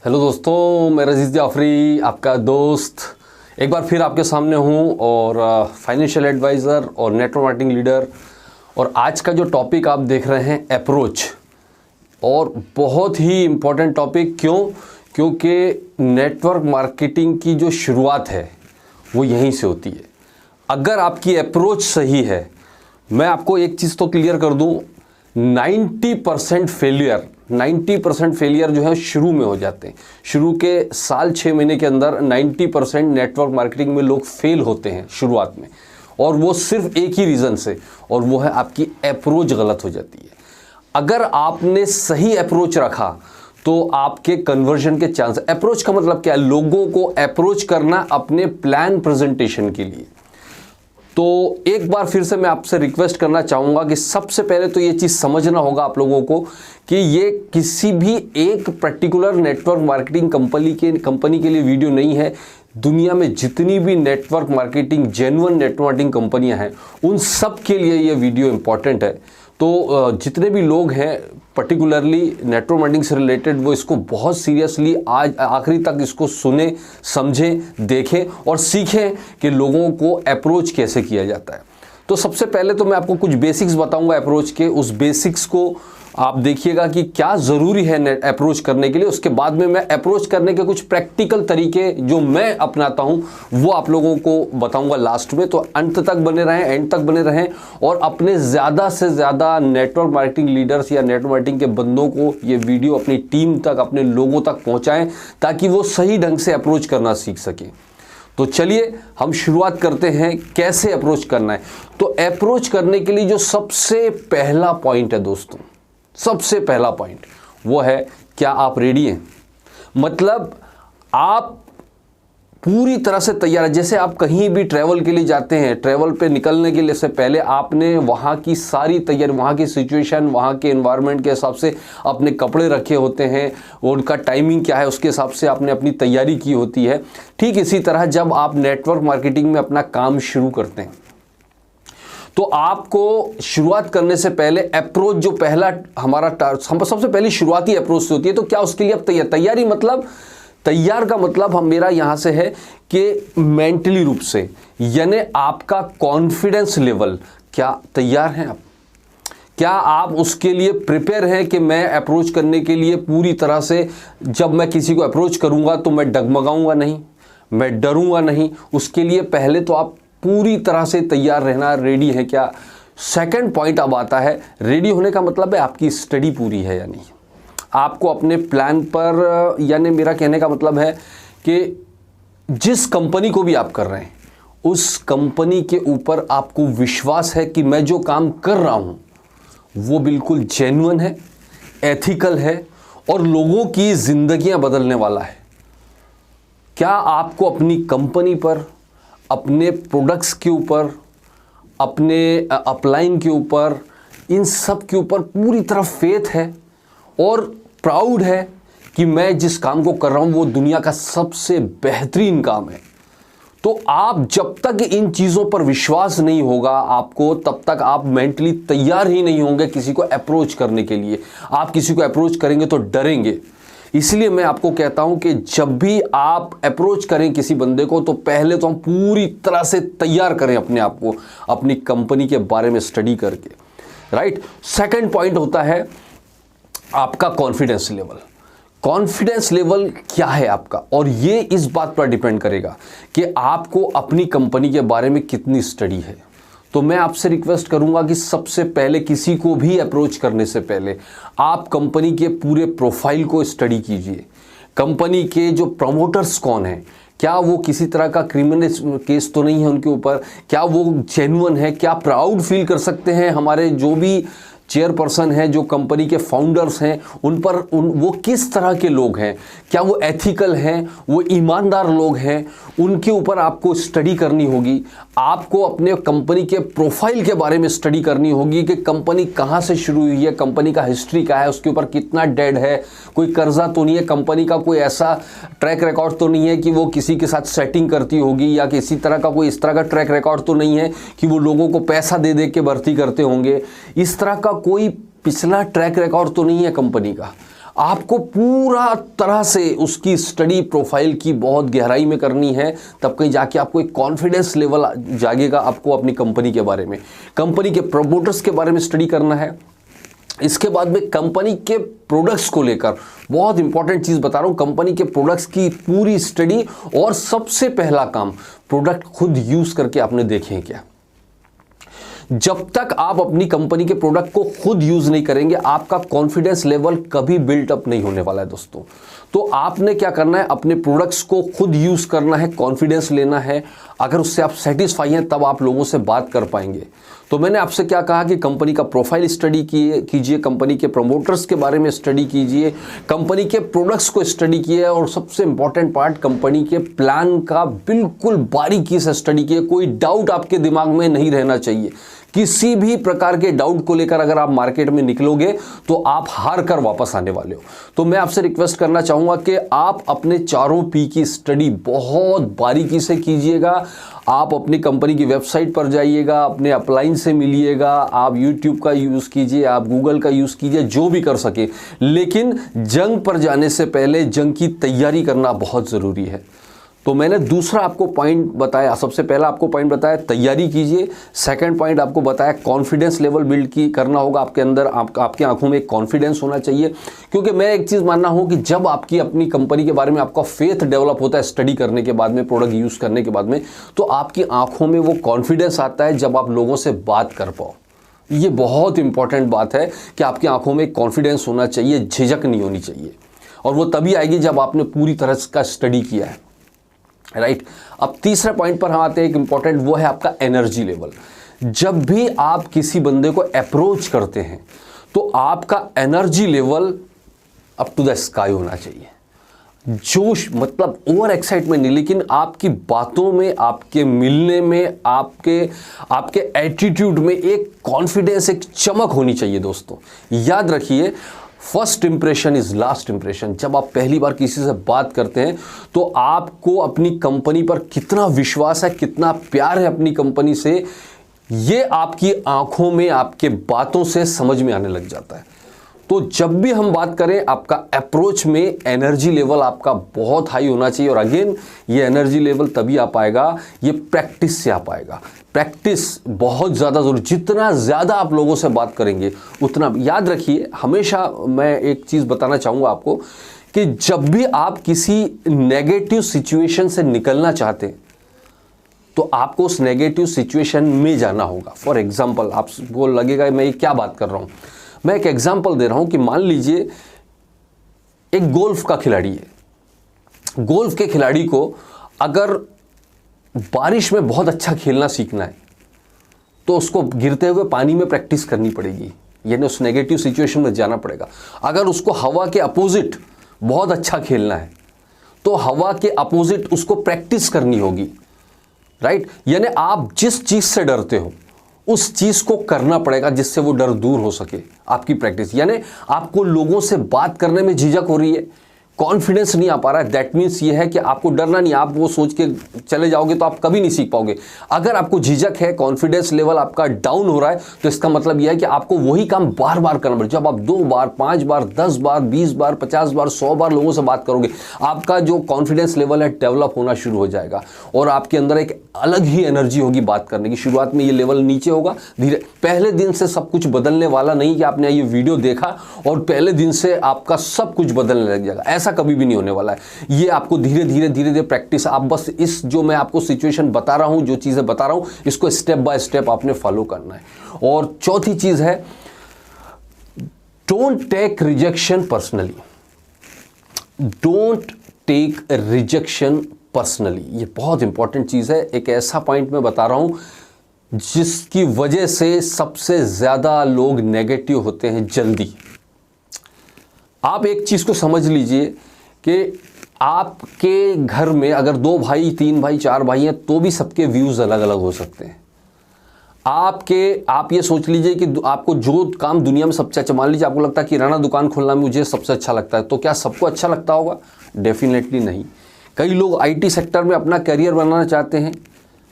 Hello दोस्तों, मैं रजीज़ जाफरी आपका दोस्त एक बार फिर आपके सामने हूँ और फाइनेंशियल एडवाइज़र और नेटवर्क मार्केटिंग लीडर। और आज का जो टॉपिक आप देख रहे हैं अप्रोच, और बहुत ही इम्पोर्टेंट टॉपिक। क्योंकि नेटवर्क मार्केटिंग की जो शुरुआत है वो यहीं से होती है। अगर आपकी अप्रोच सही है, मैं आपको एक चीज़ तो क्लियर कर दूँ, 90% फेलियर जो है शुरू में हो जाते हैं। शुरू के साल 6 महीने के अंदर 90% नेटवर्क मार्केटिंग में लोग फेल होते हैं शुरुआत में, और वो सिर्फ एक ही रीज़न से, और वो है आपकी अप्रोच गलत हो जाती है। अगर आपने सही अप्रोच रखा तो आपके कन्वर्जन के चांस। अप्रोच का मतलब क्या है? लोगों को अप्रोच करना अपने प्लान प्रेजेंटेशन के लिए। तो एक बार फिर से मैं आपसे रिक्वेस्ट करना चाहूँगा कि सबसे पहले तो ये चीज़ समझना होगा आप लोगों को कि ये किसी भी एक पर्टिकुलर नेटवर्क मार्केटिंग कंपनी के लिए वीडियो नहीं है। दुनिया में जितनी भी network marketing genuine network marketing कंपनियां हैं, उन सब के लिए ये वीडियो इंपॉर्टेंट है। तो जितने भी लोग हैं पर्टिकुलरली नेटवर्क मार्केटिंग से रिलेटेड, वो इसको बहुत सीरियसली आज आखिरी तक इसको सुने, समझें, देखें और सीखें कि लोगों को अप्रोच कैसे किया जाता है। तो सबसे पहले तो मैं आपको कुछ बेसिक्स बताऊंगा अप्रोच के। उस बेसिक्स को आप देखिएगा कि क्या ज़रूरी है अप्रोच करने के लिए। उसके बाद में मैं अप्रोच करने के कुछ प्रैक्टिकल तरीके जो मैं अपनाता हूं वो आप लोगों को बताऊंगा लास्ट में। तो अंत तक बने रहें, एंड तक बने रहें, और अपने ज़्यादा से ज़्यादा नेटवर्क मार्केटिंग लीडर्स या नेटवर्क मार्केटिंग के बंदों को ये वीडियो अपनी टीम तक, अपने लोगों तक पहुँचाएँ, ताकि वो सही ढंग से अप्रोच करना सीख सकें। तो चलिए हम शुरुआत करते हैं कैसे अप्रोच करना है। तो अप्रोच करने के लिए जो सबसे पहला पॉइंट है दोस्तों, सबसे पहला पॉइंट वो है, क्या आप रेडी हैं? मतलब आप पूरी तरह से तैयार है। जैसे आप कहीं भी ट्रैवल के लिए जाते हैं, ट्रैवल पे निकलने के लिए से पहले आपने वहाँ की सारी तैयारी, वहाँ की सिचुएशन, वहाँ के एनवायरनमेंट के हिसाब से अपने कपड़े रखे होते हैं, उनका टाइमिंग क्या है उसके हिसाब से आपने अपनी तैयारी की होती है। ठीक इसी तरह जब आप नेटवर्क मार्केटिंग में अपना काम शुरू करते हैं, तो आपको शुरुआत करने से पहले अप्रोच जो पहला हमारा सबसे पहली शुरुआती अप्रोच से होती है। तो क्या उसके लिए आप तैयारी मतलब तैयार का मतलब हम मेरा यहां से है कि मेंटली रूप से, यानी आपका कॉन्फिडेंस लेवल, क्या तैयार हैं आप? क्या आप उसके लिए प्रिपेयर हैं कि मैं अप्रोच करने के लिए पूरी तरह से, जब मैं किसी को अप्रोच करूंगा तो मैं डगमगाऊंगा नहीं, मैं डरूंगा नहीं? उसके लिए पहले तो आप पूरी तरह से तैयार रहना, रेडी है क्या? सेकंड पॉइंट अब आता है, रेडी होने का मतलब है आपकी स्टडी पूरी है या नहीं। आपको अपने प्लान पर, यानी मेरा कहने का मतलब है कि जिस कंपनी को भी आप कर रहे हैं, उस कंपनी के ऊपर आपको विश्वास है कि मैं जो काम कर रहा हूं वो बिल्कुल जेन्युइन है, एथिकल है और लोगों की जिंदगियां बदलने वाला है। क्या आपको अपनी कंपनी पर, अपने प्रोडक्ट्स के ऊपर, अपने अपलाइन के ऊपर, इन सब के ऊपर पूरी तरह फेथ है और प्राउड है कि मैं जिस काम को कर रहा हूं वो दुनिया का सबसे बेहतरीन काम है? तो आप जब तक इन चीज़ों पर विश्वास नहीं होगा आपको, तब तक आप मेंटली तैयार ही नहीं होंगे किसी को अप्रोच करने के लिए। आप किसी को अप्रोच करेंगे तो डरेंगे। इसलिए मैं आपको कहता हूं कि जब भी आप अप्रोच करें किसी बंदे को, तो पहले तो हम पूरी तरह से तैयार करें अपने आप को, अपनी कंपनी के बारे में स्टडी करके, राइट। सेकंड पॉइंट होता है आपका कॉन्फिडेंस लेवल। कॉन्फिडेंस लेवल क्या है आपका, और ये इस बात पर डिपेंड करेगा कि आपको अपनी कंपनी के बारे में कितनी स्टडी है। तो मैं आपसे रिक्वेस्ट करूंगा कि सबसे पहले किसी को भी अप्रोच करने से पहले आप कंपनी के पूरे प्रोफाइल को स्टडी कीजिए। कंपनी के जो प्रमोटर्स कौन हैं, क्या वो किसी तरह का क्रिमिनल केस तो नहीं है उनके ऊपर? क्या वो जेन्युइन है? क्या प्राउड फील कर सकते हैं हमारे जो भी चेयरपर्सन हैं, जो कंपनी के फाउंडर्स हैं, वो किस तरह के लोग हैं? क्या वो एथिकल हैं, वो ईमानदार लोग हैं? उनके ऊपर आपको स्टडी करनी होगी। आपको अपने कंपनी के प्रोफाइल के बारे में स्टडी करनी होगी कि कंपनी कहाँ से शुरू हुई है, कंपनी का हिस्ट्री क्या है, उसके ऊपर कितना डेट है, कोई कर्जा तो नहीं है, कंपनी का कोई ऐसा ट्रैक रिकॉर्ड तो नहीं है कि वो किसी के साथ सेटिंग करती होगी, या किसी तरह का कोई इस तरह का ट्रैक रिकॉर्ड तो नहीं है कि वो लोगों को पैसा दे दे के भर्ती करते होंगे। इस तरह का कोई पिछला ट्रैक रिकॉर्ड तो नहीं है कंपनी का। आपको पूरा तरह से उसकी स्टडी प्रोफाइल की बहुत गहराई में करनी है, तब कहीं जाके आपको एक कॉन्फिडेंस लेवल जागेगा आपको अपनी कंपनी के बारे में। कंपनी के प्रमोटर्स के बारे में स्टडी करना है। इसके बाद में कंपनी के प्रोडक्ट्स को लेकर बहुत इंपॉर्टेंट चीज़ बता रहा हूँ, कंपनी के प्रोडक्ट्स की पूरी स्टडी। और सबसे पहला काम, प्रोडक्ट खुद यूज़ करके आपने देखे हैं क्या। जब तक आप अपनी कंपनी के प्रोडक्ट को खुद यूज नहीं करेंगे, आपका कॉन्फिडेंस लेवल कभी बिल्ट अप नहीं होने वाला है दोस्तों। तो आपने क्या करना है, अपने प्रोडक्ट्स को खुद यूज करना है, कॉन्फिडेंस लेना है। अगर उससे आप सेटिस्फाई हैं तब आप लोगों से बात कर पाएंगे। तो मैंने आपसे क्या कहा कि कंपनी का प्रोफाइल स्टडी कीजिए, कंपनी के प्रमोटर्स के बारे में स्टडी कीजिए, कंपनी के प्रोडक्ट्स को स्टडी कीजिए, और सबसे इंपॉर्टेंट पार्ट, कंपनी के प्लान का बिल्कुल बारीकी से स्टडी कीजिए। कोई डाउट आपके दिमाग में नहीं रहना चाहिए। किसी भी प्रकार के डाउट को लेकर अगर आप मार्केट में निकलोगे तो आप हार कर वापस आने वाले हो। तो मैं आपसे रिक्वेस्ट करना चाहूंगा कि आप अपने चारों पी की स्टडी बहुत बारीकी से कीजिएगा। आप अपनी कंपनी की वेबसाइट पर जाइएगा, अपने अपलाइन से मिलिएगा, आप यूट्यूब का यूज़ कीजिए, आप गूगल का यूज़ कीजिए, जो भी कर सके। लेकिन जंग पर जाने से पहले जंग की तैयारी करना बहुत ज़रूरी है। तो मैंने दूसरा आपको पॉइंट बताया, सबसे पहला आपको पॉइंट बताया तैयारी कीजिए। सेकंड पॉइंट आपको बताया कॉन्फिडेंस लेवल बिल्ड करना होगा आपके अंदर, आपके आंखों में एक कॉन्फिडेंस होना चाहिए। क्योंकि मैं एक चीज़ मानना हूं कि जब आपकी अपनी कंपनी के बारे में आपका फेथ डेवलप होता है स्टडी करने के बाद में, प्रोडक्ट यूज़ करने के बाद में, तो आपकी आंखों में वो कॉन्फिडेंस आता है जब आप लोगों से बात कर पाओ। ये बहुत इंपॉर्टेंट बात है कि आपकी आंखों में कॉन्फिडेंस होना चाहिए, झिझक नहीं होनी चाहिए। और वो तभी आएगी जब आपने पूरी तरह का स्टडी किया है, राइट। अब तीसरे पॉइंट पर हम आते हैं, एक इंपॉर्टेंट, वो है आपका एनर्जी लेवल। जब भी आप किसी बंदे को अप्रोच करते हैं तो आपका energy level up to the sky होना चाहिए। जोश मतलब ओवर एक्साइटमेंट नहीं, लेकिन आपकी बातों में, आपके मिलने में, आपके एटीट्यूड में एक कॉन्फिडेंस, एक चमक होनी चाहिए दोस्तों। याद रखिए, first impression is last impression. जब आप पहली बार किसी से बात करते हैं तो आपको अपनी कंपनी पर कितना विश्वास है, कितना प्यार है अपनी कंपनी से, ये आपकी आंखों में, आपके बातों से समझ में आने लग जाता है। तो जब भी हम बात करें, आपका अप्रोच में एनर्जी लेवल आपका बहुत हाई होना चाहिए। और अगेन, ये एनर्जी लेवल तभी आ पाएगा, ये प्रैक्टिस से आ पाएगा। प्रैक्टिस बहुत ज़्यादा जरूरी, जितना ज़्यादा आप लोगों से बात करेंगे उतना। याद रखिए, हमेशा मैं एक चीज़ बताना चाहूँगा आपको कि जब भी आप किसी नेगेटिव सिचुएशन से निकलना चाहते हैं तो आपको उस नेगेटिव सिचुएशन में जाना होगा। फॉर एग्जाम्पल, आपको लगेगा मैं ये क्या बात कर रहा हूँ, मैं एक एग्जाम्पल दे रहा हूं कि मान लीजिए एक गोल्फ का खिलाड़ी है। गोल्फ के खिलाड़ी को अगर बारिश में बहुत अच्छा खेलना सीखना है तो उसको गिरते हुए पानी में प्रैक्टिस करनी पड़ेगी, यानी उस नेगेटिव सिचुएशन में जाना पड़ेगा। अगर उसको हवा के अपोजिट बहुत अच्छा खेलना है तो हवा के अपोजिट उसको प्रैक्टिस करनी होगी, राइट। यानी आप जिस चीज से डरते हो उस चीज को करना पड़ेगा जिससे वो डर दूर हो सके, आपकी प्रैक्टिस। यानी आपको लोगों से बात करने में झिझक हो रही है, कॉन्फिडेंस नहीं आ पा रहा है, दैट मीन्स ये है कि आपको डरना नहीं। आप वो सोच के चले जाओगे तो आप कभी नहीं सीख पाओगे। अगर आपको झिझक है, कॉन्फिडेंस लेवल आपका डाउन हो रहा है, तो इसका मतलब यह है कि आपको वही काम बार बार करना पड़ेगा। जब आप 2 बार, 5 बार, 10 बार, 20 बार, 50 बार, 100 बार लोगों से बात करोगे, आपका जो कॉन्फिडेंस लेवल है डेवलप होना शुरू हो जाएगा और आपके अंदर एक अलग ही एनर्जी होगी बात करने की। शुरुआत में ये लेवल नीचे होगा, धीरे, पहले दिन से सब कुछ बदलने वाला नहीं कि आपने ये वीडियो देखा और पहले दिन से आपका सब कुछ बदलने लग जाएगा, ऐसा कभी भी नहीं होने वाला है। ये आपको धीरे धीरे प्रैक्टिस, आप बस इस जो मैं आपको सिचुएशन बता रहा हूं, जो चीजें बता रहा हूं, इसको स्टेप बाय स्टेप आपने फॉलो करना है। और चौथी चीज है, don't take rejection personally. Don't take rejection personally, ये बहुत इंपॉर्टेंट चीज है। एक ऐसा पॉइंट मैं बता रहा हूं जिसकी वजह से सबसे ज्यादा लोग नेगेटिव होते हैं जल्दी। आप एक चीज को समझ लीजिए कि आपके घर में अगर 2 भाई, 3 भाई, 4 भाई हैं तो भी सबके व्यूज अलग अलग हो सकते हैं। आप ये सोच लीजिए कि आपको जो काम दुनिया में सबसे अच्छा, मान लीजिए आपको लगता है किराना दुकान खोलना मुझे सबसे अच्छा लगता है, तो क्या सबको अच्छा लगता होगा? डेफिनेटली नहीं। कई लोग आईटी सेक्टर में अपना करियर बनाना चाहते हैं,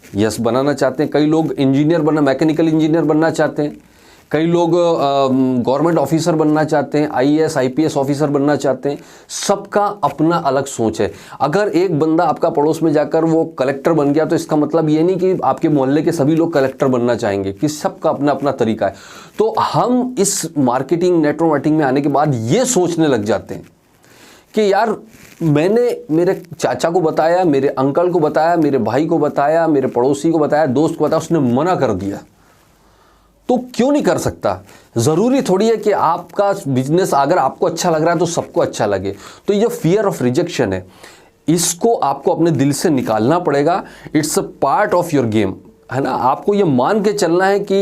यस बनाना चाहते हैं। कई लोग इंजीनियर बनना, मैकेनिकल इंजीनियर बनना चाहते हैं। कई लोग गवर्नमेंट ऑफिसर बनना चाहते हैं, आईएएस आईपीएस ऑफिसर बनना चाहते हैं। सबका अपना अलग सोच है। अगर एक बंदा आपका पड़ोस में जाकर वो कलेक्टर बन गया तो इसका मतलब ये नहीं कि आपके मोहल्ले के सभी लोग कलेक्टर बनना चाहेंगे, कि सबका अपना अपना तरीका है। तो हम इस मार्केटिंग नेटवर्क मार्केटिंग में आने के बाद ये सोचने लग जाते हैं कि यार मैंने मेरे चाचा को बताया, मेरे अंकल को बताया, मेरे भाई को बताया, मेरे पड़ोसी को बताया, दोस्त को बताया, उसने मना कर दिया, तो क्यों नहीं कर सकता? ज़रूरी थोड़ी है कि आपका बिजनेस अगर आपको अच्छा लग रहा है तो सबको अच्छा लगे। तो ये फियर ऑफ रिजेक्शन है, इसको आपको अपने दिल से निकालना पड़ेगा। It's a part of your game, है ना। आपको ये मान के चलना है कि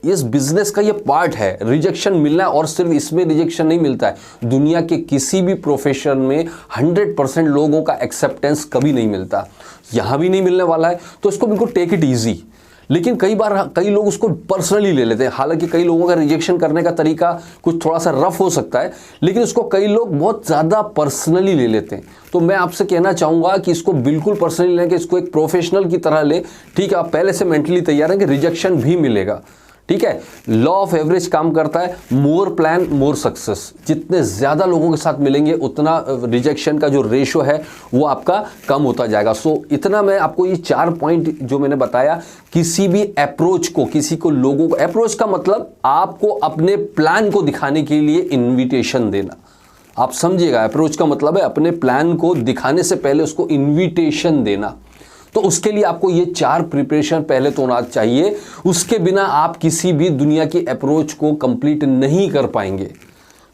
इस बिजनेस का ये पार्ट है, रिजेक्शन मिलना है। और सिर्फ इसमें रिजेक्शन नहीं मिलता है, दुनिया के किसी भी प्रोफेशन में 100% लोगों का एक्सेप्टेंस कभी नहीं मिलता, यहाँ भी नहीं मिलने वाला है। तो इसको बिल्कुल टेक इट ईजी। लेकिन कई बार कई लोग उसको पर्सनली ले लेते हैं। हालांकि कई लोगों का रिजेक्शन करने का तरीका कुछ थोड़ा सा रफ हो सकता है, लेकिन उसको कई लोग बहुत ज़्यादा पर्सनली ले लेते हैं। तो मैं आपसे कहना चाहूँगा कि इसको बिल्कुल पर्सनली लें, कि इसको एक प्रोफेशनल की तरह ले। ठीक है, आप पहले से मेंटली तैयार हैं कि रिजेक्शन भी मिलेगा। ठीक है, लॉ ऑफ एवरेज काम करता है, मोर प्लान मोर सक्सेस। जितने ज़्यादा लोगों के साथ मिलेंगे उतना रिजेक्शन का जो रेशो है वो आपका कम होता जाएगा। सो इतना मैं आपको ये 4 पॉइंट जो मैंने बताया, किसी भी अप्रोच को, किसी को लोगों को, अप्रोच का मतलब आपको अपने प्लान को दिखाने के लिए इन्विटेशन देना। आप समझिएगा, अप्रोच का मतलब है अपने प्लान को दिखाने से पहले उसको इन्विटेशन देना। तो उसके लिए आपको ये 4 प्रिपरेशन पहले तो होना चाहिए। उसके बिना आप किसी भी दुनिया की अप्रोच को कंप्लीट नहीं कर पाएंगे।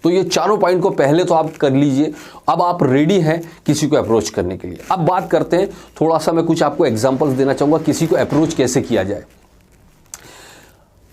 तो ये चारों पॉइंट को पहले तो आप कर लीजिए। अब आप रेडी हैं किसी को अप्रोच करने के लिए। अब बात करते हैं, थोड़ा सा मैं कुछ आपको एग्जांपल्स देना चाहूँगा किसी को अप्रोच कैसे किया जाए।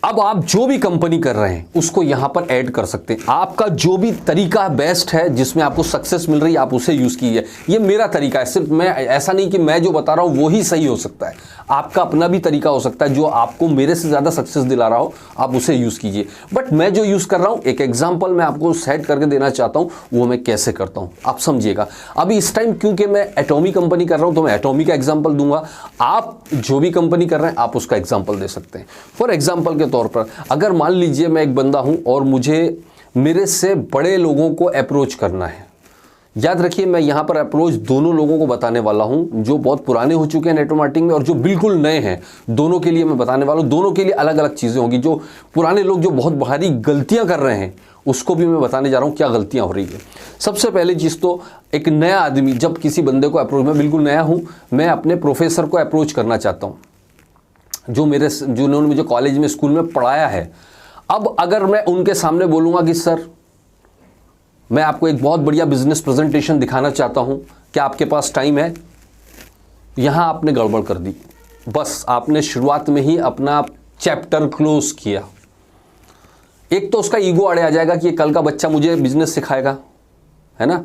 अब आप जो भी कंपनी कर रहे हैं उसको यहां पर ऐड कर सकते हैं। आपका जो भी तरीका बेस्ट है, जिसमें आपको सक्सेस मिल रही है, आप उसे यूज़ कीजिए। ये मेरा तरीका है, सिर्फ मैं, ऐसा नहीं कि मैं जो बता रहा हूं वो ही सही हो सकता है। आपका अपना भी तरीका हो सकता है, जो आपको मेरे से ज़्यादा सक्सेस दिला रहा हो, आप उसे यूज़ कीजिए। बट मैं जो यूज़ कर रहा हूँ, एक एग्जाम्पल मैं आपको सेट करके देना चाहता हूँ, वो मैं कैसे करता हूँ, आप समझिएगा। अभी इस टाइम क्योंकि मैं एटॉमी कंपनी कर रहा हूँ तो मैं एटॉमी का एग्जाम्पल दूंगा। आप जो भी कंपनी कर रहे हैं आप उसका एग्जाम्पल दे सकते हैं। फॉर एग्जाम्पल के तौर पर, अगर मान लीजिए मैं एक बंदा हूं और मुझे मेरे से बड़े लोगों को अप्रोच करना है। याद रखिए, मैं यहां पर अप्रोच दोनों लोगों को बताने वाला हूं, जो बहुत पुराने हो चुके हैं नेटवर्क मार्केटिंग में और जो बिल्कुल नए हैं। दोनों के लिए मैं बताने वाला हूं। दोनों के लिए अलग अलग चीज़ें होंगी। जो पुराने लोग जो बहुत भारी गलतियां कर रहे हैं उसको भी मैं बताने जा रहा हूं क्या गलतियां हो रही है। सबसे पहले चीज़ तो, एक नया आदमी जब किसी बंदे को अप्रोच, मैं बिल्कुल नया हूँ, मैं अपने प्रोफेसर को अप्रोच करना चाहता हूँ, जो उन्होंने मुझे कॉलेज में, स्कूल में पढ़ाया है। अब अगर मैं उनके सामने बोलूँगा कि सर मैं आपको एक बहुत बढ़िया बिजनेस प्रेजेंटेशन दिखाना चाहता हूँ, क्या आपके पास टाइम है? यहाँ आपने गड़बड़ कर दी। बस आपने शुरुआत में ही अपना चैप्टर क्लोज किया। एक तो उसका ईगो अड़े आ जाएगा कि ये कल का बच्चा मुझे बिजनेस सिखाएगा, है ना।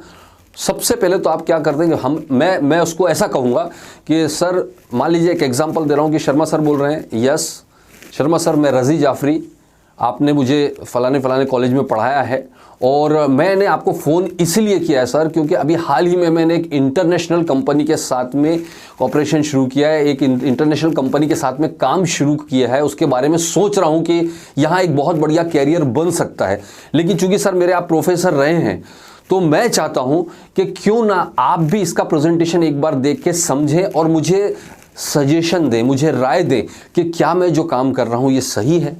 सबसे पहले तो आप क्या करते हैं कि मैं उसको ऐसा कहूँगा कि सर, मान लीजिए एक एग्जांपल दे रहा हूँ कि शर्मा सर बोल रहे हैं, यस शर्मा सर, मैं रज़ी जाफरी, आपने मुझे फलाने कॉलेज में पढ़ाया है और मैंने आपको फ़ोन इसलिए किया है सर क्योंकि अभी हाल ही में मैंने एक इंटरनेशनल कंपनी के साथ में कॉपरेशन शुरू किया है, एक इंटरनेशनल कंपनी के साथ में काम शुरू किया है। उसके बारे में सोच रहा हूँ कि यहाँ एक बहुत बढ़िया कैरियर बन सकता है। लेकिन चूँकि सर मेरे आप प्रोफेसर रहे हैं तो मैं चाहता हूं कि क्यों ना आप भी इसका प्रेजेंटेशन एक बार देख के समझें और मुझे सजेशन दें, मुझे राय दें कि क्या मैं जो काम कर रहा हूं ये सही है।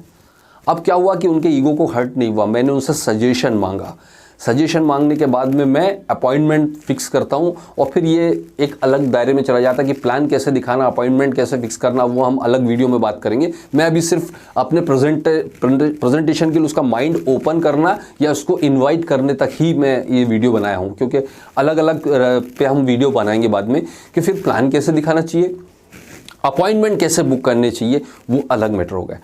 अब क्या हुआ कि उनके ईगो को हर्ट नहीं हुआ, मैंने उनसे सजेशन मांगा। सजेशन मांगने के बाद में मैं अपॉइंटमेंट फिक्स करता हूं और फिर ये एक अलग दायरे में चला जाता है कि प्लान कैसे दिखाना, अपॉइंटमेंट कैसे फिक्स करना, वो हम अलग वीडियो में बात करेंगे। मैं अभी सिर्फ अपने प्रेजेंटेशन के लिए उसका माइंड ओपन करना या उसको इन्वाइट करने तक ही मैं ये वीडियो बनाया हूँ, क्योंकि अलग अलग पे हम वीडियो बनाएंगे बाद में कि फिर प्लान कैसे दिखाना चाहिए, अपॉइंटमेंट कैसे बुक करने चाहिए, वो अलग मैटर होगा।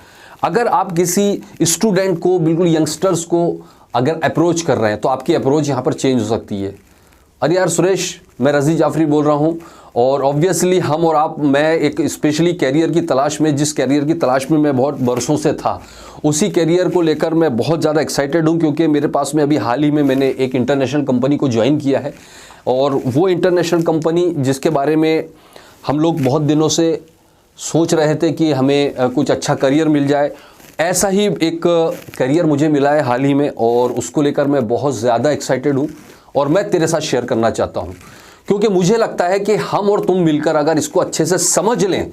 अगर आप किसी स्टूडेंट को, बिल्कुल यंगस्टर्स को अगर अप्रोच कर रहे हैं तो आपकी अप्रोच यहाँ पर चेंज हो सकती है। अरे यार सुरेश, मैं रज़ी जाफरी बोल रहा हूँ और ऑब्वियसली हम और आप, मैं एक स्पेशली कैरियर की तलाश में, जिस कैरियर की तलाश में मैं बहुत बरसों से था, उसी कैरियर को लेकर मैं बहुत ज़्यादा एक्साइटेड हूँ क्योंकि मेरे पास में अभी हाल ही में मैंने एक इंटरनेशनल कंपनी को ज्वाइन किया है और वो इंटरनेशनल कंपनी जिसके बारे में हम लोग बहुत दिनों से सोच रहे थे कि हमें कुछ अच्छा करियर मिल जाए, ऐसा ही एक करियर मुझे मिला है हाल ही में और उसको लेकर मैं बहुत ज़्यादा एक्साइटेड हूँ और मैं तेरे साथ शेयर करना चाहता हूँ, क्योंकि मुझे लगता है कि हम और तुम मिलकर अगर इसको अच्छे से समझ लें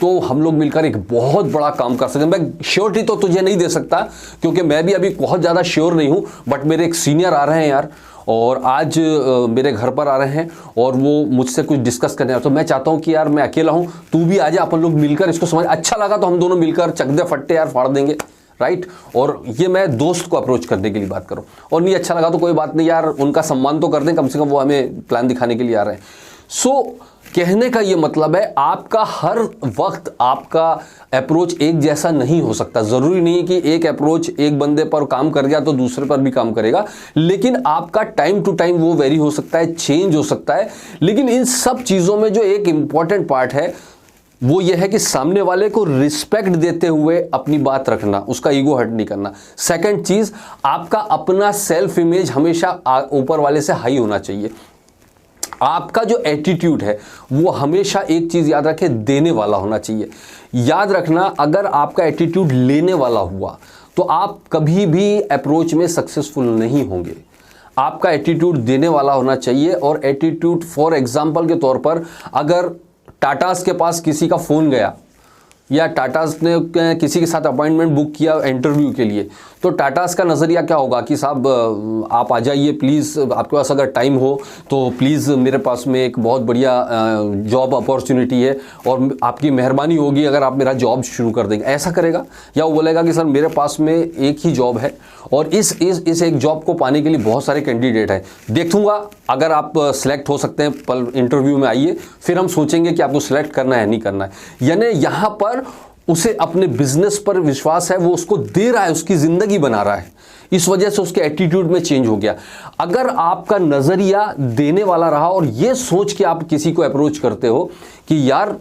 तो हम लोग मिलकर एक बहुत बड़ा काम कर सकते हैं। मैं श्योरिटी तो तुझे नहीं दे सकता क्योंकि मैं भी अभी बहुत ज़्यादा श्योर नहीं हूँ, बट मेरे एक सीनियर आ रहे हैं यार और आज मेरे घर पर आ रहे हैं और वो मुझसे कुछ डिस्कस करने तो मैं चाहता हूँ कि यार मैं अकेला हूँ, तू भी आ जा, अपन लोग मिलकर इसको समझ, अच्छा लगा तो हम दोनों मिलकर चकदे फट्टे यार फाड़ देंगे, राइट। और ये मैं दोस्त को अप्रोच करने के लिए बात करूँ, और नहीं अच्छा लगा तो कोई बात नहीं यार, उनका सम्मान तो कर दें, कम से कम वो हमें प्लान दिखाने के लिए आ रहे हैं। सो कहने का ये मतलब है आपका हर वक्त आपका अप्रोच एक जैसा नहीं हो सकता। ज़रूरी नहीं है कि एक अप्रोच एक बंदे पर काम कर गया तो दूसरे पर भी काम करेगा, लेकिन आपका टाइम टू टाइम वो वेरी हो सकता है, चेंज हो सकता है। लेकिन इन सब चीज़ों में जो एक इंपॉर्टेंट पार्ट है वो ये है कि सामने वाले को रिस्पेक्ट देते हुए अपनी बात रखना, उसका ईगो हर्ट नहीं करना। सेकंड चीज़, आपका अपना सेल्फ इमेज हमेशा ऊपर वाले से हाई होना चाहिए। आपका जो एटीट्यूड है वो हमेशा एक चीज़ याद रखे, देने वाला होना चाहिए। याद रखना, अगर आपका एटीट्यूड लेने वाला हुआ तो आप कभी भी अप्रोच में सक्सेसफुल नहीं होंगे। आपका एटीट्यूड देने वाला होना चाहिए। और एटीट्यूड फॉर एग्जांपल के तौर पर, अगर टाटास के पास किसी का फ़ोन गया या टाटास ने किसी के साथ अपॉइंटमेंट बुक किया इंटरव्यू के लिए, तो टाटास का नज़रिया क्या होगा कि साहब आप आ जाइए प्लीज़, आपके पास अगर टाइम हो तो प्लीज़, मेरे पास में एक बहुत बढ़िया जॉब अपॉर्चुनिटी है और आपकी मेहरबानी होगी अगर आप मेरा जॉब शुरू कर देंगे। ऐसा करेगा? या वो बोलेगा कि सर मेरे पास में एक ही जॉब है और इस एक जॉब को पाने के लिए बहुत सारे कैंडिडेट हैं, देखूंगा अगर आप सिलेक्ट हो सकते हैं पल इंटरव्यू में आइए, फिर हम सोचेंगे कि आपको सिलेक्ट करना है नहीं करना है। यानी यहाँ पर उसे अपने बिजनेस पर विश्वास है, वो उसको दे रहा है, उसकी जिंदगी बना रहा है, इस वजह से उसके एटीट्यूड में चेंज हो गया। अगर आपका नजरिया देने वाला रहा और ये सोच के आप किसी को अप्रोच करते हो कि यार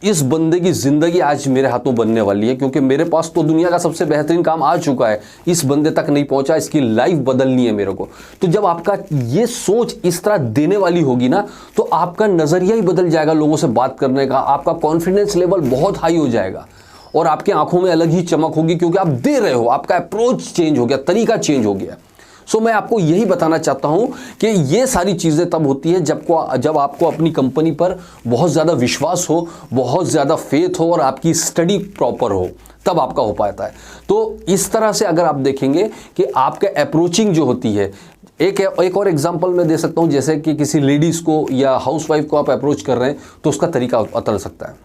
इस बंदे की जिंदगी आज मेरे हाथों बनने वाली है, क्योंकि मेरे पास तो दुनिया का सबसे बेहतरीन काम आ चुका है, इस बंदे तक नहीं पहुंचा, इसकी लाइफ बदलनी है मेरे को। तो जब आपका ये सोच इस तरह देने वाली होगी ना, तो आपका नजरिया ही बदल जाएगा लोगों से बात करने का, आपका कॉन्फिडेंस लेवल बहुत हाई हो जाएगा और आपके आंखों में अलग ही चमक होगी, क्योंकि आप दे रहे हो, आपका अप्रोच चेंज हो गया, तरीका चेंज हो गया। सो मैं आपको यही बताना चाहता हूं कि ये सारी चीज़ें तब होती है जब आपको अपनी कंपनी पर बहुत ज़्यादा विश्वास हो, बहुत ज़्यादा फेथ हो और आपकी स्टडी प्रॉपर हो, तब आपका हो पाता है। तो इस तरह से अगर आप देखेंगे कि आपके अप्रोचिंग जो होती है, एक और एग्जांपल मैं दे सकता हूं, जैसे कि किसी लेडीज़ को या हाउसवाइफ को आप अप्रोच कर रहे हैं तो उसका तरीका बदल सकता है।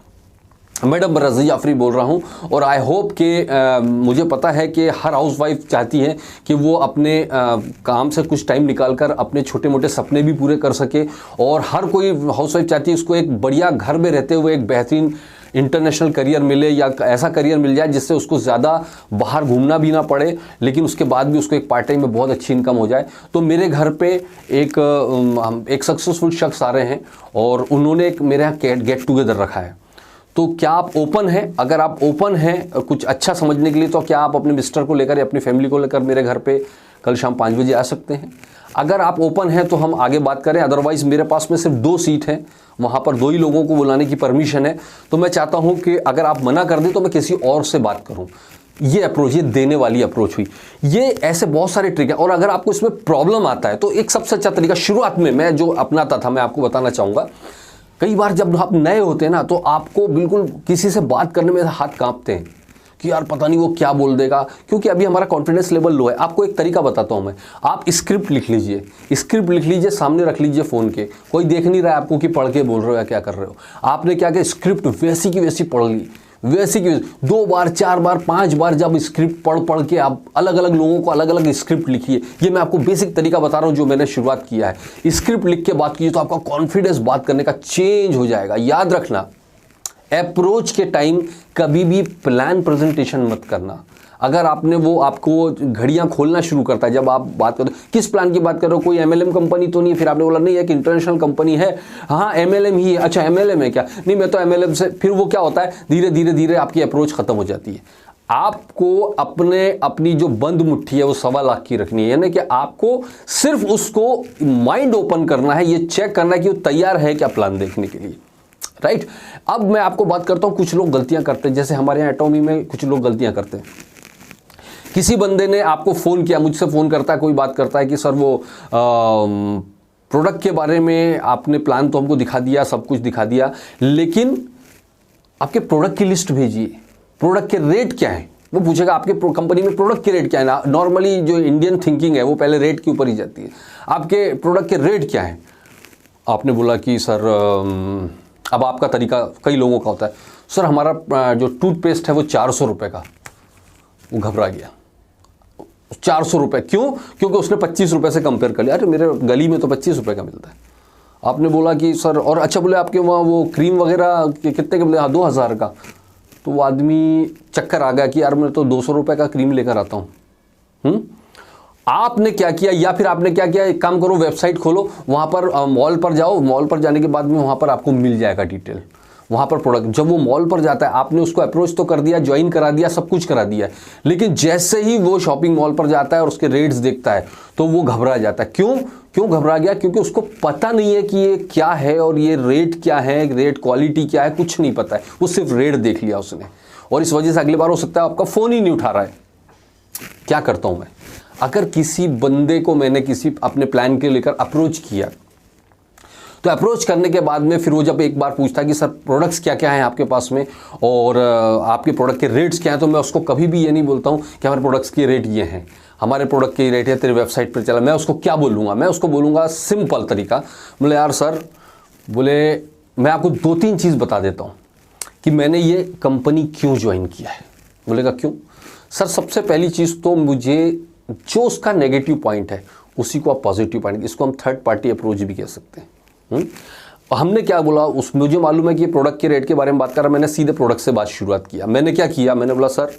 मैडम रज़ी जाफरी बोल रहा हूं और आई होप कि मुझे पता है कि हर हाउसवाइफ चाहती है कि वो अपने काम से कुछ टाइम निकालकर अपने छोटे मोटे सपने भी पूरे कर सके, और हर कोई हाउसवाइफ चाहती है उसको एक बढ़िया घर में रहते हुए एक बेहतरीन इंटरनेशनल करियर मिले, या ऐसा करियर मिल जाए जिससे उसको ज़्यादा बाहर घूमना भी ना पड़े, लेकिन उसके बाद भी उसको एक पार्ट टाइम में बहुत अच्छी इनकम हो जाए। तो मेरे घर पे एक सक्सेसफुल शख्स आ रहे हैं और उन्होंने एक मेरे यहाँ गेट टुगेदर रखा है। तो क्या आप ओपन हैं? अगर आप ओपन हैं कुछ अच्छा समझने के लिए, तो क्या आप अपने मिस्टर को लेकर या अपनी फैमिली को लेकर मेरे घर पे कल शाम 5 बजे आ सकते हैं? अगर आप ओपन हैं तो हम आगे बात करें, अदरवाइज़ मेरे पास में सिर्फ 2 सीट हैं, वहाँ पर 2 ही लोगों को बुलाने की परमिशन है। तो मैं चाहता हूँ कि अगर आप मना कर दें तो मैं किसी और से बात करूँ। ये अप्रोच, ये देने वाली अप्रोच हुई। ये ऐसे बहुत सारे ट्रिक हैं, और अगर आपको इसमें प्रॉब्लम आता है तो एक सबसे अच्छा तरीका शुरुआत में मैं जो अपनाता था मैं आपको बताना चाहूँगा। कई बार जब आप नए होते हैं ना, तो आपको बिल्कुल किसी से बात करने में हाथ कांपते हैं कि यार पता नहीं वो क्या बोल देगा, क्योंकि अभी हमारा कॉन्फिडेंस लेवल लो है। आपको एक तरीका बताता हूं मैं, आप स्क्रिप्ट लिख लीजिए, सामने रख लीजिए फ़ोन के, कोई देख नहीं रहा है आपको कि पढ़ के बोल रहे हो या क्या कर रहे हो। आपने क्या किया, स्क्रिप्ट वैसी की वैसी पढ़ ली, वैसी की 2 बार 4 बार 5 बार जब स्क्रिप्ट पढ़ के आप अलग अलग लोगों को अलग अलग स्क्रिप्ट लिखिए। ये मैं आपको बेसिक तरीका बता रहा हूँ जो मैंने शुरुआत किया है। स्क्रिप्ट लिख के बात कीजिए तो आपका कॉन्फिडेंस बात करने का चेंज हो जाएगा। याद रखना, अप्रोच के टाइम कभी भी प्लान प्रेजेंटेशन मत करना। अगर आपको घड़ियां खोलना शुरू करता है जब आप बात करो, किस प्लान की बात कर रहे हो, कोई MLM कंपनी तो नहीं है, फिर आपने बोला नहीं है कि इंटरनेशनल कंपनी है, हाँ MLM ही है, अच्छा MLM है क्या, नहीं मैं तो MLM से, फिर वो क्या होता है, धीरे धीरे आपकी अप्रोच खत्म हो जाती है। आपको अपनी जो बंद मुट्ठी है वो 1.25 लाख की रखनी है, यानी कि आपको सिर्फ उसको माइंड ओपन करना है, ये चेक करना है कि वो तैयार है क्या प्लान देखने के लिए, राइट। अब मैं आपको बात करता हूँ, कुछ लोग गलतियां करते हैं, जैसे हमारे यहाँ एटॉमी में कुछ लोग गलतियां करते हैं। किसी बंदे ने आपको फ़ोन किया, मुझसे फ़ोन करता है, कोई बात करता है कि सर वो प्रोडक्ट के बारे में आपने प्लान तो हमको दिखा दिया, सब कुछ दिखा दिया, लेकिन आपके प्रोडक्ट की लिस्ट भेजिए, प्रोडक्ट के रेट क्या है। वो पूछेगा आपके कंपनी में प्रोडक्ट के रेट क्या है ना। नॉर्मली जो इंडियन थिंकिंग है वो पहले रेट के ऊपर ही जाती है। आपके प्रोडक्ट के रेट क्या है। आपने बोला कि सर अब आपका तरीका कई लोगों का होता है, सर हमारा जो टूथपेस्ट है वो 400 रुपये का। वो घबरा गया, 400 रुपये क्यों? क्योंकि उसने 25 रुपये से कंपेयर कर लिया। अरे मेरे गली में तो 25 रुपये का मिलता है। आपने बोला कि सर, और अच्छा बोले आपके वहाँ वो क्रीम वगैरह कितने के बोले? हाँ 2000 का। तो वो आदमी चक्कर आ गया कि यार मैं तो 200 रुपये का क्रीम लेकर आता हूँ। आपने क्या किया, या फिर आपने क्या किया, एक काम करो, वेबसाइट खोलो, वहाँ पर मॉल पर जाओ, मॉल पर जाने के बाद में वहाँ पर आपको मिल जाएगा डिटेल, वहाँ पर प्रोडक्ट। जब वो मॉल पर जाता है, आपने उसको अप्रोच तो कर दिया, ज्वाइन करा दिया, सब कुछ करा दिया है, लेकिन जैसे ही वो शॉपिंग मॉल पर जाता है और उसके रेट्स देखता है तो वो घबरा जाता है। क्यों घबरा गया? क्योंकि उसको पता नहीं है कि ये क्या है और ये रेट क्या है, रेट क्वालिटी क्या है, कुछ नहीं पता है। वो सिर्फ रेट देख लिया उसने, और इस वजह से अगली बार हो सकता है आपका फ़ोन ही नहीं उठा रहा है। क्या करता हूँ मैं, अगर किसी बंदे को मैंने किसी अपने प्लान के लेकर अप्रोच किया, तो अप्रोच करने के बाद में फिर वो जब एक बार पूछता है कि सर प्रोडक्ट्स क्या क्या हैं आपके पास में और आपके प्रोडक्ट के रेट्स क्या हैं, तो मैं उसको कभी भी ये नहीं बोलता हूँ कि हमारे प्रोडक्ट्स के रेट ये हैं, हमारे प्रोडक्ट के रेट है, तेरे वेबसाइट पर चला। मैं उसको क्या बोलूँगा? मैं उसको बोलूँगा सिंपल तरीका, बोले यार सर, बोले मैं आपको 2-3 चीज़ बता देता हूँ कि मैंने ये कंपनी क्यों ज्वाइन किया है। बोलेगा क्यों? सर सबसे पहली चीज़ तो मुझे जो उसका नेगेटिव पॉइंट है उसी को आप पॉजिटिव पॉइंट, इसको हम थर्ड पार्टी अप्रोच भी कह सकते हैं। हमने क्या बोला, उस मुझे मालूम है कि प्रोडक्ट के रेट के बारे में बात कर रहा, मैंने सीधे प्रोडक्ट से बात शुरुआत किया। मैंने क्या किया, मैंने बोला सर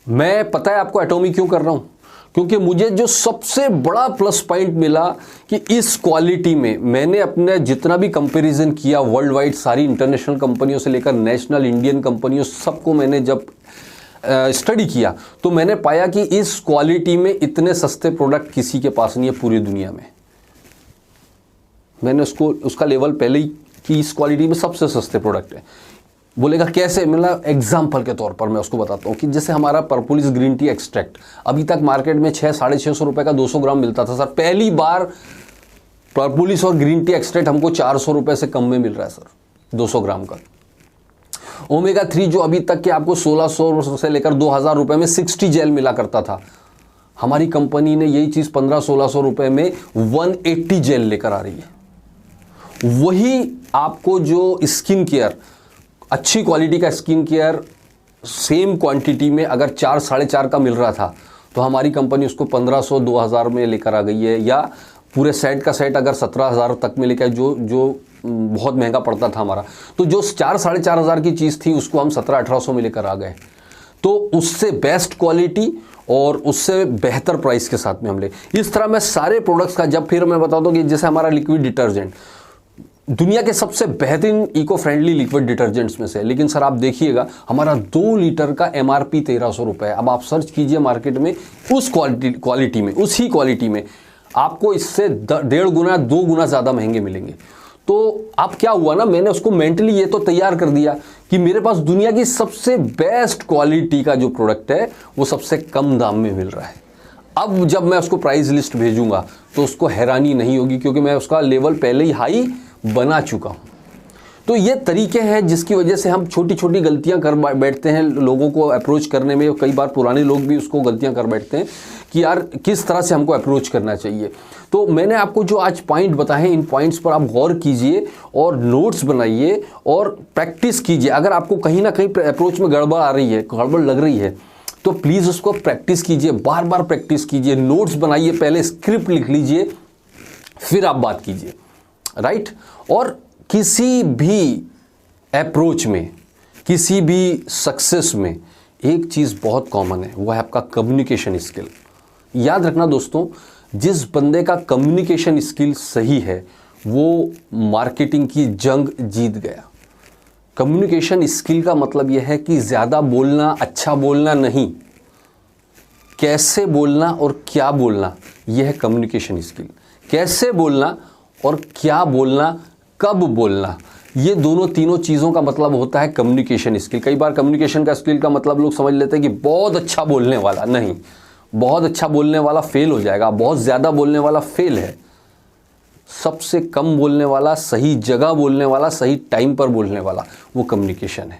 मैं, पता है आपको एटॉमी क्यों कर रहा हूँ? क्योंकि मुझे जो सबसे बड़ा प्लस पॉइंट मिला कि इस क्वालिटी में मैंने अपने जितना भी कंपैरिजन किया वर्ल्ड वाइड, सारी इंटरनेशनल कंपनियों से लेकर नेशनल इंडियन कंपनियों, सबको मैंने जब स्टडी किया तो मैंने पाया कि इस क्वालिटी में इतने सस्ते प्रोडक्ट किसी के पास नहीं है पूरी दुनिया में। मैंने उसका लेवल पहले ही कि इस क्वालिटी में सबसे सस्ते प्रोडक्ट है। बोलेगा कैसे? मतलब एग्जाम्पल के तौर पर मैं उसको बताता हूँ कि जैसे हमारा पर्पुलिस ग्रीन टी एक्सट्रैक्ट अभी तक मार्केट में 600-650 रुपये का 200 ग्राम मिलता था। सर पहली बार पर्पुलिस और ग्रीन टी एक्सट्रैक्ट हमको 400 रुपये से कम में मिल रहा है सर 200 ग्राम का। ओमेगा 3 जो अभी तक के आपको 1600 से लेकर 2000 रुपये में 60 जेल मिला करता था, हमारी कंपनी ने यही चीज़ 1500-1600 रुपये में 180 जेल लेकर आ रही है। वही आपको जो स्किन केयर, अच्छी क्वालिटी का स्किन केयर सेम क्वांटिटी में अगर 4-4.5 का मिल रहा था, तो हमारी कंपनी उसको 1500-2000 में लेकर आ गई है। या पूरे सेट का सेट अगर 17,000 तक में लेकर, जो बहुत महंगा पड़ता था हमारा, तो जो 4-4.5 की चीज़ थी उसको हम 1700-1800 में लेकर आ गए। तो उससे बेस्ट क्वालिटी और उससे बेहतर प्राइस के साथ में हम ले। इस तरह मैं सारे प्रोडक्ट्स का, जब फिर मैं बता दूं कि जैसे हमारा लिक्विड डिटर्जेंट दुनिया के सबसे बेहतरीन इको फ्रेंडली लिक्विड डिटर्जेंट्स में से, लेकिन सर आप देखिएगा हमारा 2 लीटर का MRP 1300 रुपये है। अब आप सर्च कीजिए मार्केट में उस क्वालिटी में, उसी क्वालिटी में आपको इससे 1.5 गुना 2 गुना ज़्यादा महंगे मिलेंगे। तो अब क्या हुआ ना, मैंने उसको मेंटली ये तो तैयार कर दिया कि मेरे पास दुनिया की सबसे बेस्ट क्वालिटी का जो प्रोडक्ट है वो सबसे कम दाम में मिल रहा है। अब जब मैं उसको प्राइस लिस्ट भेजूंगा तो उसको हैरानी नहीं होगी, क्योंकि मैं उसका लेवल पहले ही हाई बना चुका हूं। तो ये तरीके हैं जिसकी वजह से हम छोटी छोटी गलतियां कर बैठते हैं लोगों को अप्रोच करने में। कई बार पुराने लोग भी उसको गलतियां कर बैठते हैं कि यार किस तरह से हमको अप्रोच करना चाहिए। तो मैंने आपको जो आज पॉइंट बताए हैं, इन पॉइंट्स पर आप गौर कीजिए और नोट्स बनाइए और प्रैक्टिस कीजिए। अगर आपको कहीं ना कहीं अप्रोच में गड़बड़ आ रही है, गड़बड़ लग रही है, तो प्लीज़ उसको प्रैक्टिस कीजिए, बार बार प्रैक्टिस कीजिए, नोट्स बनाइए, पहले स्क्रिप्ट लिख लीजिए, फिर आप बात कीजिए, राइट। और किसी भी अप्रोच में, किसी भी सक्सेस में एक चीज़ बहुत कॉमन है, वो है आपका कम्युनिकेशन स्किल। याद रखना दोस्तों, जिस बंदे का कम्युनिकेशन स्किल सही है वो मार्केटिंग की जंग जीत गया। कम्युनिकेशन स्किल का मतलब यह है कि ज़्यादा बोलना, अच्छा बोलना नहीं, कैसे बोलना और क्या बोलना, यह है कम्युनिकेशन स्किल। कैसे बोलना और क्या बोलना, कब बोलना, ये दोनों तीनों चीज़ों का मतलब होता है कम्युनिकेशन स्किल। कई बार कम्युनिकेशन का स्किल का मतलब लोग समझ लेते हैं कि बहुत अच्छा बोलने वाला। नहीं, बहुत अच्छा बोलने वाला फेल हो जाएगा, बहुत ज़्यादा बोलने वाला फेल है। सबसे कम बोलने वाला, सही जगह बोलने वाला, सही टाइम पर बोलने वाला, वो कम्युनिकेशन है।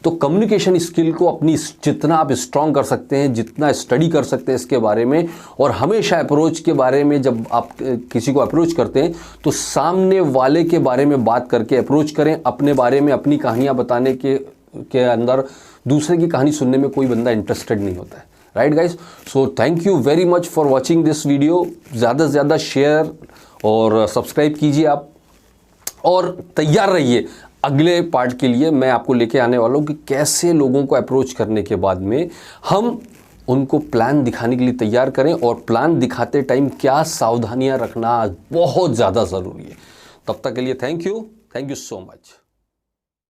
तो कम्युनिकेशन स्किल को अपनी जितना आप स्ट्रांग कर सकते हैं, जितना स्टडी कर सकते हैं इसके बारे में, और हमेशा अप्रोच के बारे में जब आप किसी को अप्रोच करते हैं तो सामने वाले के बारे में बात करके अप्रोच करें। अपने बारे में अपनी कहानियाँ बताने के अंदर दूसरे की कहानी सुनने में कोई बंदा इंटरेस्टेड नहीं होता है। Right guys, so thank you very much for watching this video. ज़्यादा से ज़्यादा शेयर और सब्सक्राइब कीजिए आप, और तैयार रहिए अगले पार्ट के लिए। मैं आपको लेके आने वाला हूँ कि कैसे लोगों को अप्रोच करने के बाद में हम उनको प्लान दिखाने के लिए तैयार करें, और प्लान दिखाते टाइम क्या सावधानियां रखना बहुत ज़्यादा ज़रूरी है। तब तक के लिए थैंक यू सो मच।